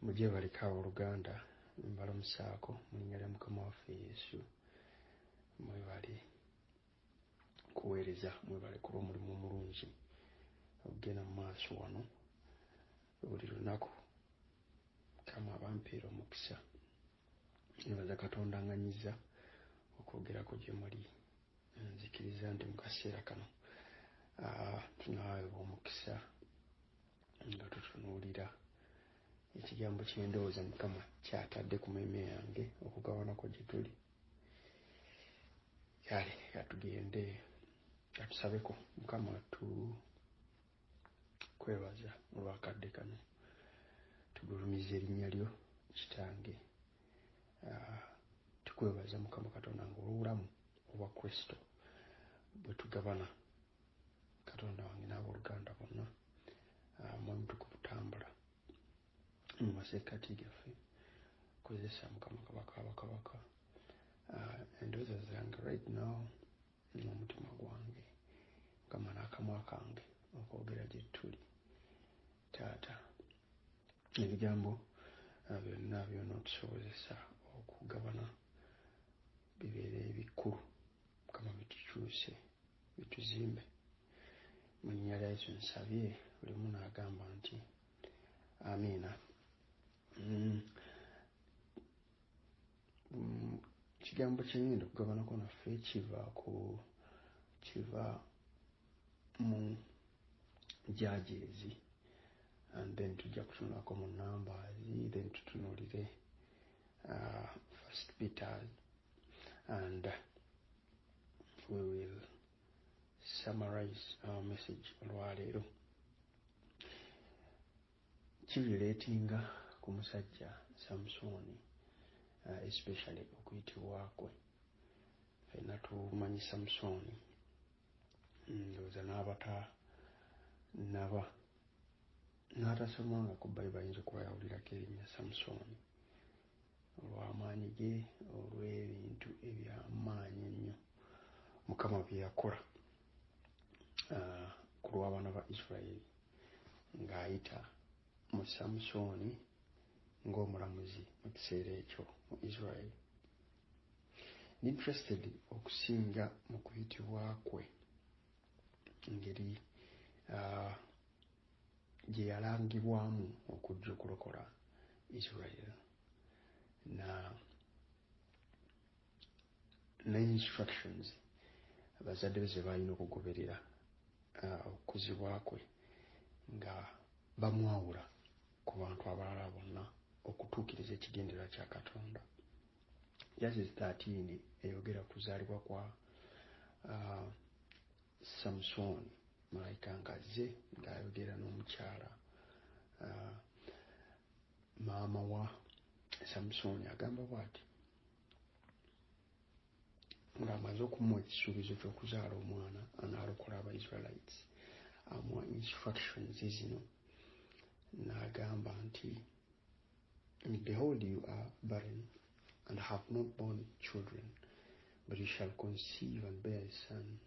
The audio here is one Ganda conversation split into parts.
mujje baleka oluganda mbalamusaako mu linnya lya Mukama waffe Yesu. Mwebale kuweereza, mwebale kuba omulimu omulungi ogenda mu maaso wano buli lunaku. Mukama abampeera omukisa. Nebaza Katonda anganyiza okwogerako gye muli. Nzikiriza nti mu kaseera kano tunaweebwa omukisa nga tutunuulira ekigambo ky'endowooza Mukama kyatadde ku mmeeme yange okugabanako gye tuli. Kale katugende katusabeko. Mukama tukwebaza olwakadde kano, tugulumiza erinnya lyo Kitange. Tukwebaza Mukama Katonda ng'olw'obulamu obwa Kristo bwe tugabana Katonda wange n'abooluganda bonna mwami tukubutambula mu masekkati gaffe. Kozesa Mukama Kabaka abakabaka endowooza zange right now n'omutima gwange Mukama n'akamwa kange okwogera gye tuli. Taata, ebigambo byonna byonna otusobozesa okugabana bibeere ebikulu Mukama, bitukyuse bituzimbe. Mu linnya lya Yesu nsabye, buli omu n'agamba nti amiina. Kigambo kyenyenda okugabanako naffe kiva mu Judges, and then tujja kutunulako mu Numbers, then tutunulire First Peter, and we will summarize our message olwaleero. Kirileetinga ku musajja SAMSON, especially okuyitibwa kwe. Ffenna tumanyi SAMSON, ndowooza n'atasomanga ku Bayibuli ayinza okuba yawulirako erinnya SAMSON olw'amaanyi ge, olw'ebintu eby'amaanyi ennyo Mukama bye yakola ku lw'abaana ba Isirayiri ng'ayita mu SAMSON ng'omulamuzi mu kiseera ekyo mu Isirayiri. Interested okusinga mu kuyitibwa kwe engeri gye yalangibwamu okujja okulokola Isirayiri ne instructions abazadde be ze balina okugoberera okukuzibwa kwe nga bamwawula ku bantu abalala bonna okutuukiriza ekigendererwa kya Katonda. Judges 13 eyogera kuzaalibwa kwa SAMSON, malayika ng'azze ng'ayogera n'omukyala maama wa SAMSON. Agamba bw'ati ng'amaze okumuwa ekisuubizo ky'okuzaala omwana anaalokola Abaisraelites, amuwa instructions zino n'agamba nti, behold, you are barren and have not borne children, but you shall conceive and bear a son.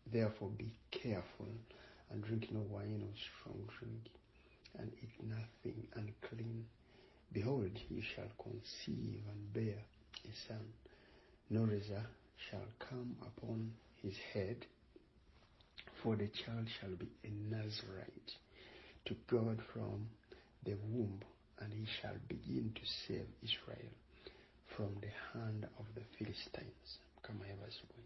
Therefore be careful and drink no wine or strong drink, and eat nothing unclean. Behold, you shall conceive and bear a son. No razor shall come upon his head, for the child shall be a Nazarite to God from the womb, and he shall begin to save Israel from the hand of the Philistines. Kama yabasubwe.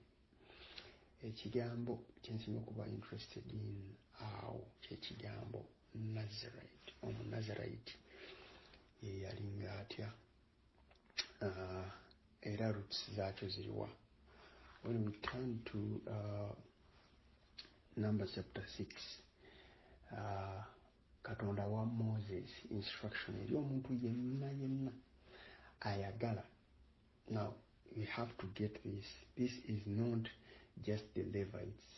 Ekigambo kyensinga okuba interested in awo kyekigambo Nazarite. Omunazarite ye yalinga atya era roots zaakyo ziriwa. When we turn to Numbers chapter 6, Katonda wa Moses instruction eri omuntu yenna ayagala. Now we have to get this. This is not just the Levites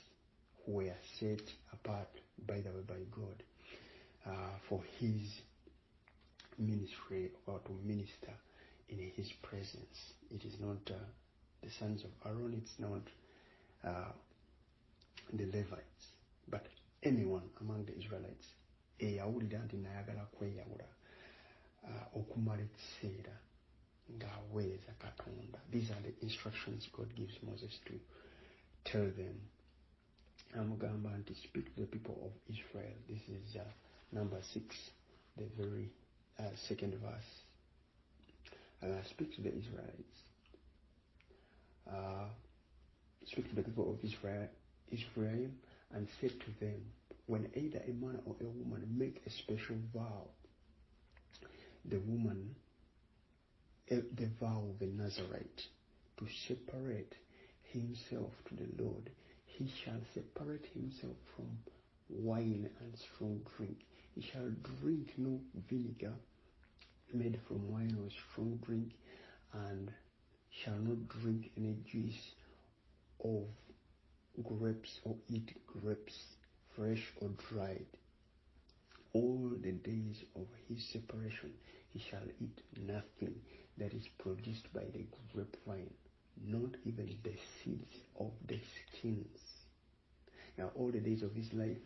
who were set apart, by the way, by God for his ministry or to minister in his presence. It is not the sons of Aaron, it's not the Levites, but anyone among the Israelites eyawulira nti nayagala kweyawula okumala ekiseera ng'aweereza Katonda. These are the instructions God gives Moses to tell them. Amugamba nti speak to the people of Israel. This is number 6, the very second verse. Speak to the Israelites. Speak to the people of Israel, and say to them, when either a man or a woman make a special vow, the woman, the vow of the Nazarite, to separate himself to the Lord, he shall separate himself from wine and strong drink. He shall drink no vinegar made from wine or strong drink, and shall not drink any juice of grapes or eat grapes, fresh or dried. All the days of his separation he shall eat nothing that is produced by the grapevine, not even the seeds of the skins. Now all the days of his life,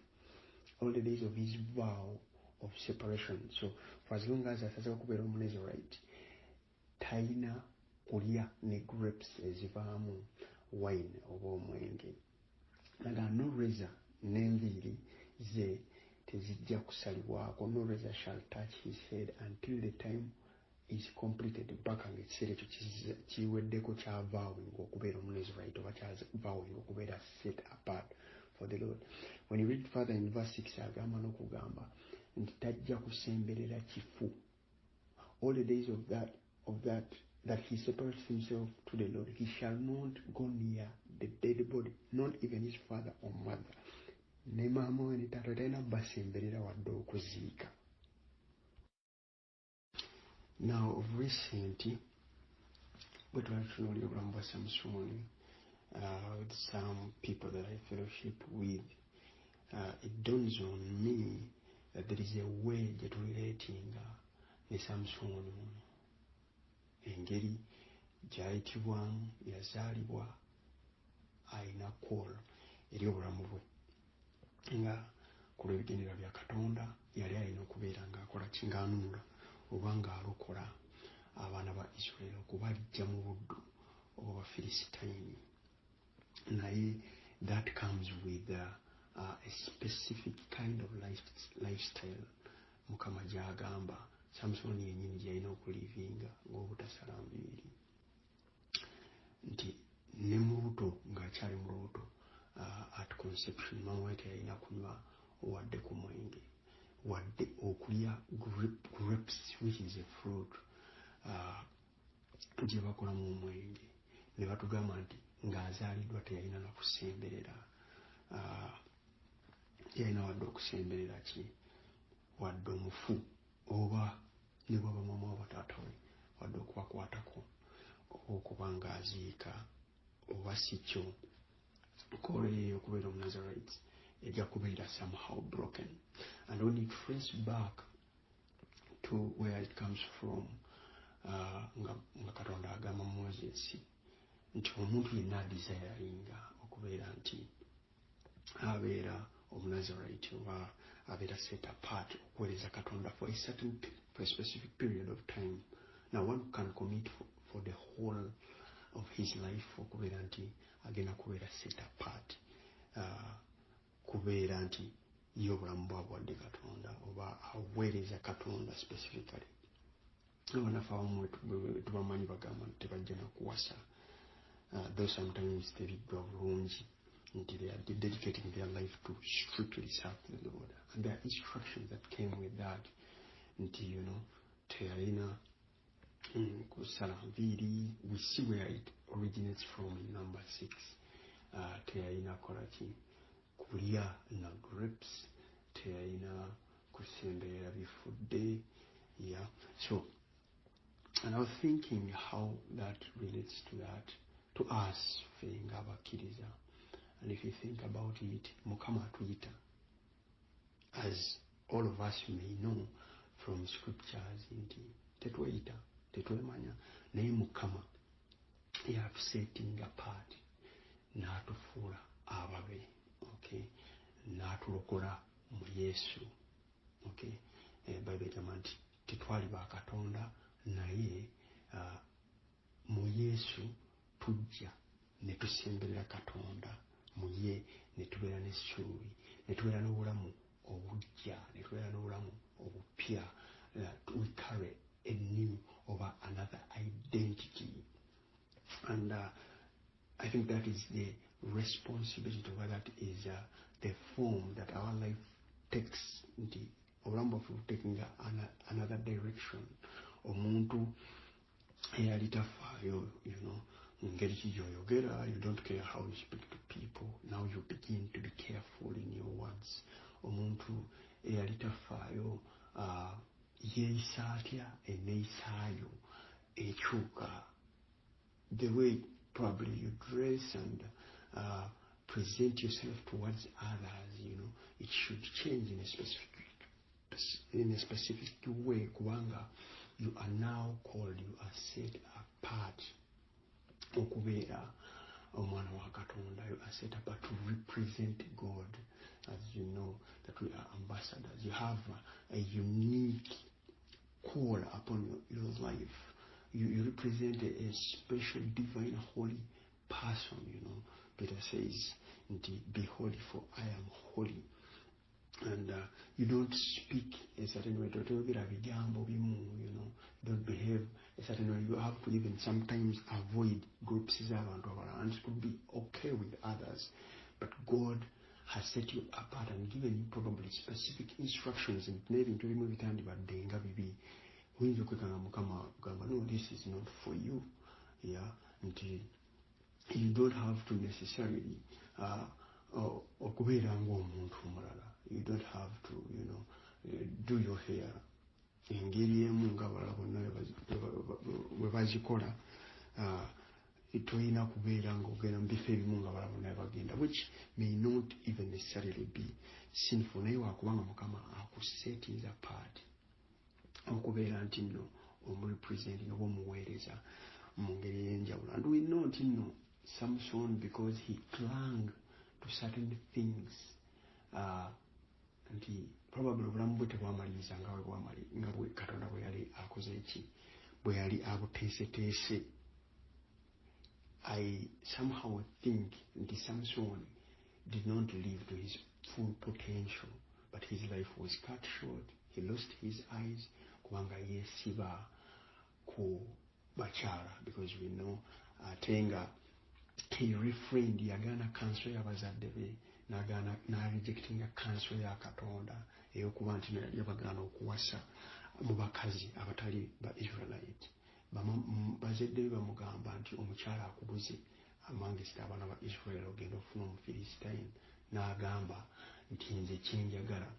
all the days of his vow of separation. So for as long as asazeho kubeera Nazarite, talina kulya ne grapes ezivaamu wine oba omwenge. Naga no razor n'enviiri ze tezijja kusalibwako. No razor shall touch his head until the time is completed. Mpaka ng'ekiseera ekyo kiweddeko kya vowing okubeera Nazarite oba kya vowing okubeera set apart for the Lord. When you read further in verse 6, agamba n'okugamba nti tajja kusemberera kifu. All the days of that he separates himself to the Lord, he shall not go near the dead body, not even his father or mother. Ne maama we ne taata talina basemberera wadde okuziika. Now of recent, bwe twali tutunuulira obulamu bwa SAMSON, with some people that I fellowship with, it dawns on me that there is a way that relating ne SAMSON. Engeri gy'ayitibwamu, yazaalibwa, alina call eri obulamu bwe. Nga ku lw'ebigendera bya Katonda yali alina okubeera ng'akola kingaanunula oba ng'alokola abaana ba Israel okubaggya mu buddu obw'Abafiristayini. Naye that comes with a specific kind of lifestyle Mukama gy'agamba SAMSON yennyini gy'alina okulivinga ng'obutasala nviiri. Nti ne mu luto ng'akyali mu luto, at conception mama we teyalina kunywa wadde ku mwenge, wadde okulya grapes, which is a fruit gye bakolamu omwenge. Ne batugamba nti ng'azaaliddwa teyalina na kusemberera, yalina wadde okusemberera ki, wadde omufu oba ne bwaba mama oba taata we, wadde okubakwatako oba okuba ng'aziika oba si kyo. Kolo eyo okubeera Nazarite ejja kubeera somehow broken. And when you trace back to where it comes from, nga Katonda agamba Moses nti omuntu yenna adesiringa okubeera nti abeera Nazarite oba abeera set apart okuweereza Katonda for a specific period of time. Now one can commit for the whole of his life okubeera nti agenda kubeera set apart, kubeera nti ye obulamu bwabwadde Katonda oba aweereza Katonda specifically. Abanafu abamu tubamanyi bagamba nti tebajja nakuwasa, though sometimes tebiddwa bulungi nti they are dedicating their life to strictly serve the Lord. And there are instructions that came with that. Nti, teyalina kusala nviiri. We see where it originates from in number 6. Teyalina kola ki, kulya na grapes, teyalina kusemberera bifudde. Yeah. So, and I was thinking how that relates to that, to us, fenga abakkiriza. And if you think about it, Mukama atuyita, as all of us may know from scriptures, nti tetweyita, tetwemanya, naye Mukama setting apart, n'atufuula ababe, okay, n'atulokola mu Yesu, okay. Bible egamba nti tetwali ba Katonda naye mu Yesu tujja ne tusemberera Katonda, mu ye ne tubeera n'essuubi, ne tubeera n'obulamu obujja, ne tubeera n'obulamu obupya. We carry a new or another identity, and I think that is the responsibility, or that is the form that our life takes. Obulamu bwaffe taking another direction. Omuntu eyali tafaayo, ngeri ki gy'oyogera, you don't care how you speak to people. Now you begin to be careful in your words. Omuntu eyali tafaayo yeeyisa atya, enneeyisaayo ekyuka. The way probably you dress and present yourself towards others, it should change in a specific way. Kubanga, you are now called, you are set apart. Okubeera omwana wa Katonda, you are set apart to represent God. As you know that we are ambassadors, you have a unique call upon your life. You represent a special, divine, holy person. Peter says, indeed, be holy, for I am holy. And you don't speak a certain way. You don't behave a certain way. You have to even sometimes avoid groups and to be okay with others. But God has set you apart and given you probably specific instructions. And maybe to remove it, no, this is not for you. Yeah, and you don't have to necessarily you don't have to, do your hair. Which may not even necessarily be sinful. Set is apart. And we know, Samson, because he clung to certain things, and he probably I somehow think that Samson did not live to his full potential, but his life was cut short. He lost his eyes. Because we know Tenga, he refrained yagana cancer yabazadde be na rejecting a cancer ya Katonda eyokuba nti yabagana okuwasa mu bakazi abatali ba Israelite. Bazadde bamugamba nti omukyala akubuze amangisi abaana ba Israel ogenda ofuna Omufiristine, n'agamba nti nze kyenjagala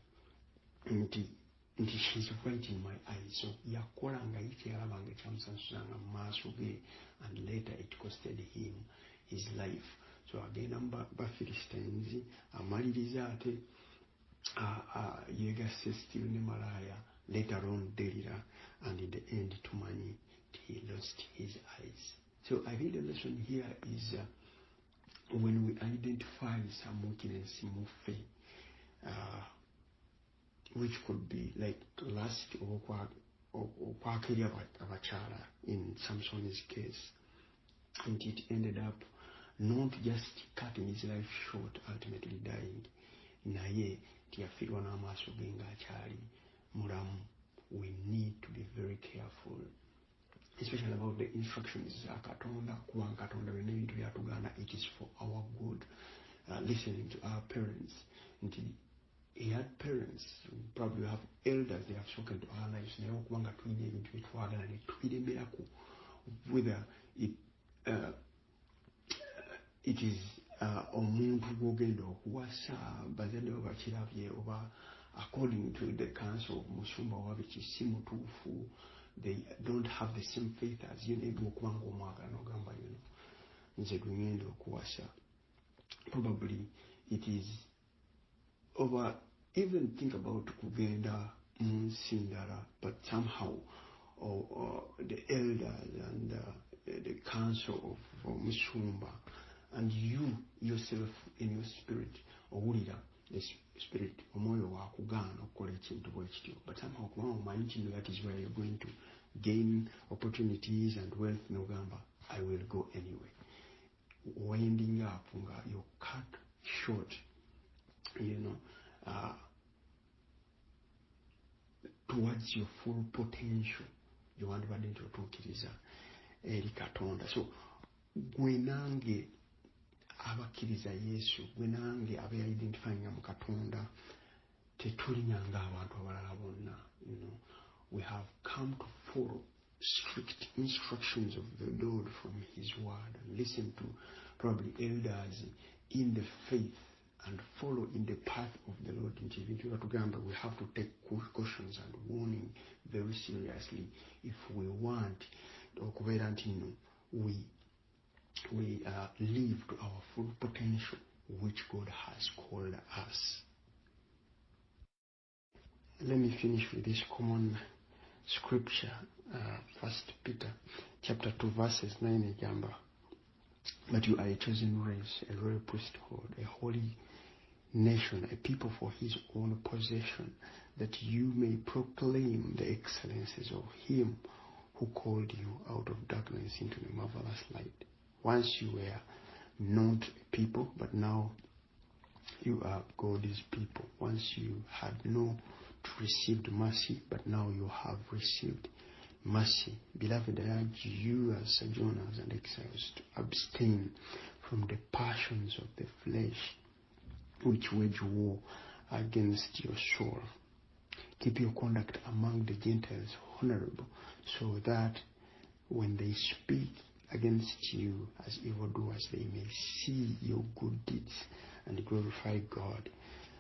nti she's right in my eyes. So yakola nga yikyalabanga ekyamusansuzanga mu maaso ge, and later it costed him his life. So agenda mu Bafiristines, amaliriza ate yegasse still ne malaya, later on Delilah, and in the end tumani he lost his eyes. So I think the lesson here is when we identify some weakness in faith, which could be like lust or kwakiri abachala in Samson's case, and it ended up not just cutting his life short, ultimately dying. Naye tiyafirwa n'amaaso ge ng'akyali mulamu. We need to be very careful, especially about the instructions za Katonda. Kubanga Katonda byonna ebintu byatugana, it is for our good. Listening to our parents. He had parents, probably have elders, they have spoken to our lives. Whether it is omuntu gwogenda okuwasa bazadde bakirabye oba according to the counsel of musumba wabiki si mutuufu, they don't have the same faith as you. Okubanga omwagala n'ogamba nze gwegenda okuwasa, probably it is over. Even think about kugenda sindara, but somehow the elders and the council of musumba, and you yourself in your spirit, owulira the spirit omwoyo wakugana okukola ekintu bwe kityo, but somehow kubanga omanyi kino that is where you're going to gain opportunities and wealth, Nogamba, I will go anyway. Winding up, you cut short, towards your full potential. You want to into tukiriza eri Katonda. So gwenange abakiriza Yesu, gwenange abe identifying mu Katonda, tetulinyanga abantu abalala bonna. We have come to follow strict instructions of the Lord from His Word and listen to probably elders in the faith and follow in the path of the Lord. We have to take cautions and warning very seriously if we want we live to our full potential which God has called us. Let me finish with this common scripture, 1 Peter chapter 2 verses 9 egamba, but you are a chosen race, a royal priesthood, a holy nation, a people for His own possession, that you may proclaim the excellencies of Him who called you out of darkness into the marvelous light. Once you were not a people, but now you are God's people. Once you had not received mercy, but now you have received mercy. Beloved, I urge you as sojourners and exiles to abstain from the passions of the flesh which wage war against your soul. Keep your conduct among the Gentiles honorable, so that when they speak against you as evildoers, they may see your good deeds and glorify God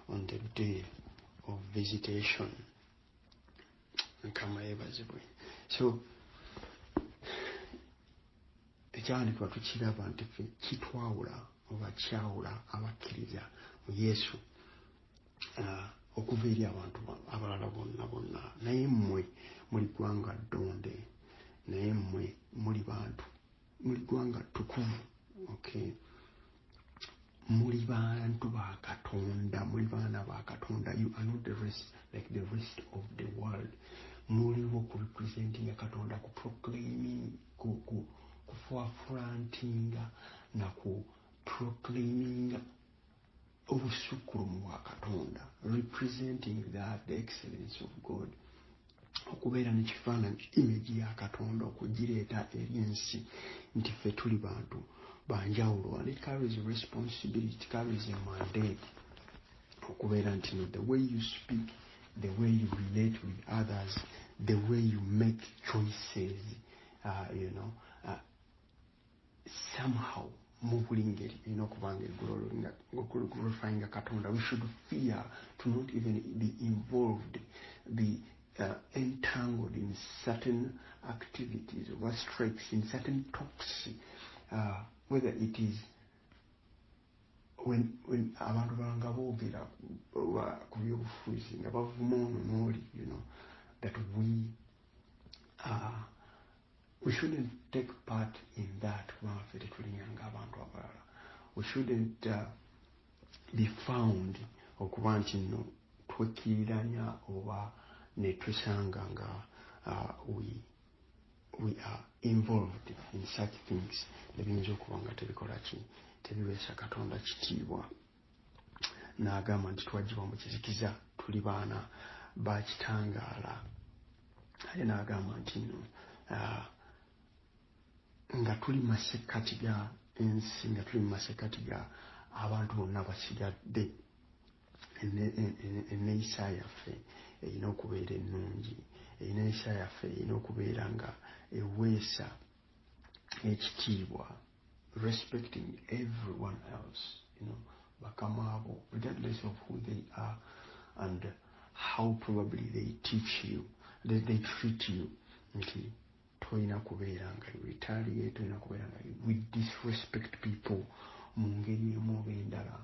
on the day of visitation. So, ekyawandiikibwa tukiraba nti ffe kitwawula oba kyawula abakkiriza mu Yesu okuva eri abantu abalala bonna. Naye mmwe muli ggwanga ddonde, naye mmwe muli bantu, muli ggwanga ttukuvu. Okay, muli bantu ba Katonda, muli baana ba Katonda. You are not the rest, like the rest of the world. Muliwo ku representing Katonda, ku proclaiming, ku forefronting na ku proclaiming obusukkulumu bwa Katonda, representing that the excellence of God, okubeera n'ekifaananyi image ya Katonda, okugireeta eri ensi nti ffe tuli bantu banjawulo. And it carries a responsibility, it carries a mandate okubeera nti the way you speak, the way you relate with others, the way you make choices, somehow glorifying Katonda. We should fear to not even be involved, be entangled in certain activities or strikes, in certain talks, whether it is when abantu balanga boogera ku byobufuzi nga bavuma ono n'oli, that we shouldn't take part in that. We shouldn't be found okuba nti no twekiriranya oba ne tusanga nga we are involved in such things ebiyinza okuba nga tebikola ki, tebiweesa Katonda kitiibwa. N'agamba nti twagibwa mu kizikiza, tuli baana ba kitangaala. Ate n'agamba nti nga tuli masekkati ga ensi, nga tuli masekkati ga abantu bonna basigadde, enneeyisa yaffe erina okubeera ennungi, enneeyisa yaffe erina okubeera nga eweesa ekitiibwa, respecting everyone else, bakama abo, regardless of who they are and how probably they teach you, they treat you. Nti toyina kubeera nga retaliate, toyina kubeera nga we disrespect people mu ngeri emu oba endala,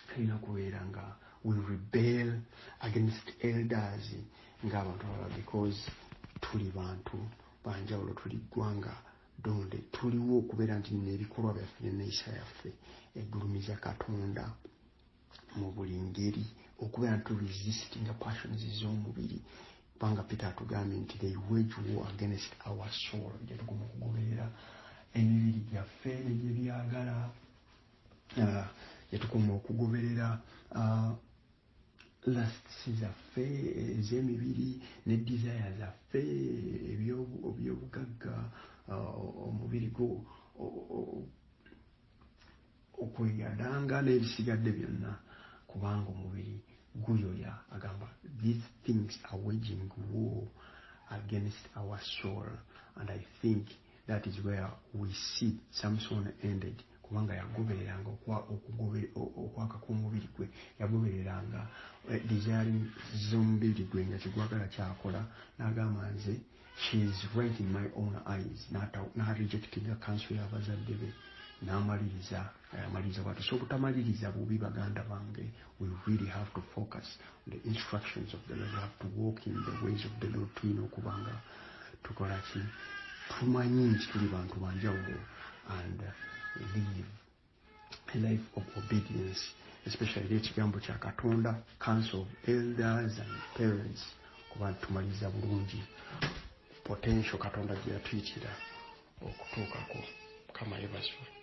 toyina kubeera nga we rebel against elders ng'abantu abalala, because tuli bantu banjawulo, tuli ggwanga ddonde, tuliwo okubeera nti n'ebikolwa byaffe n'enneeyisa yaffe egulumiza Katonda mu buli ngeri, okubeera nti resisting passions z'omubiri, kubanga Peter atugambye nti they wage war against our soul, gye tuguma okugoberera emibiri gyaffe ne gye byagala, gye tuguma okugoberera lusts zaffe ez'emibiri ne desire zaffe, ebyobugagga, omubiri gwo okweyadanga n'ebisigadde byonna, kubanga omubiri guyoya. Agamba these things are waging war against our soul, and I think that is where we see Samson ended, kubanga yagobereranga okwaka kw'omubiri gwe, yagobereranga desiring z'omubiri gwe nga kigwagala kyakola, n'agamba nze she is right in my own eyes, n'arejectinga counsel y'abazadde be, n'amaliriza bw'atyo. So obutamaliriza bubi, baganda bange, we really have to focus on the instructions of the Lord. We have to walk in the ways of the Lord. Tulina okubanga tukola ki, tumanyi nti tuli bantu banjawulo, and live a life of obedience, especially ekigambo kya Katonda, counsel of elders and parents, kuba tumaliriza bulungi potential Katonda gye yatuyitira okutuukako. Kama yebasibwe.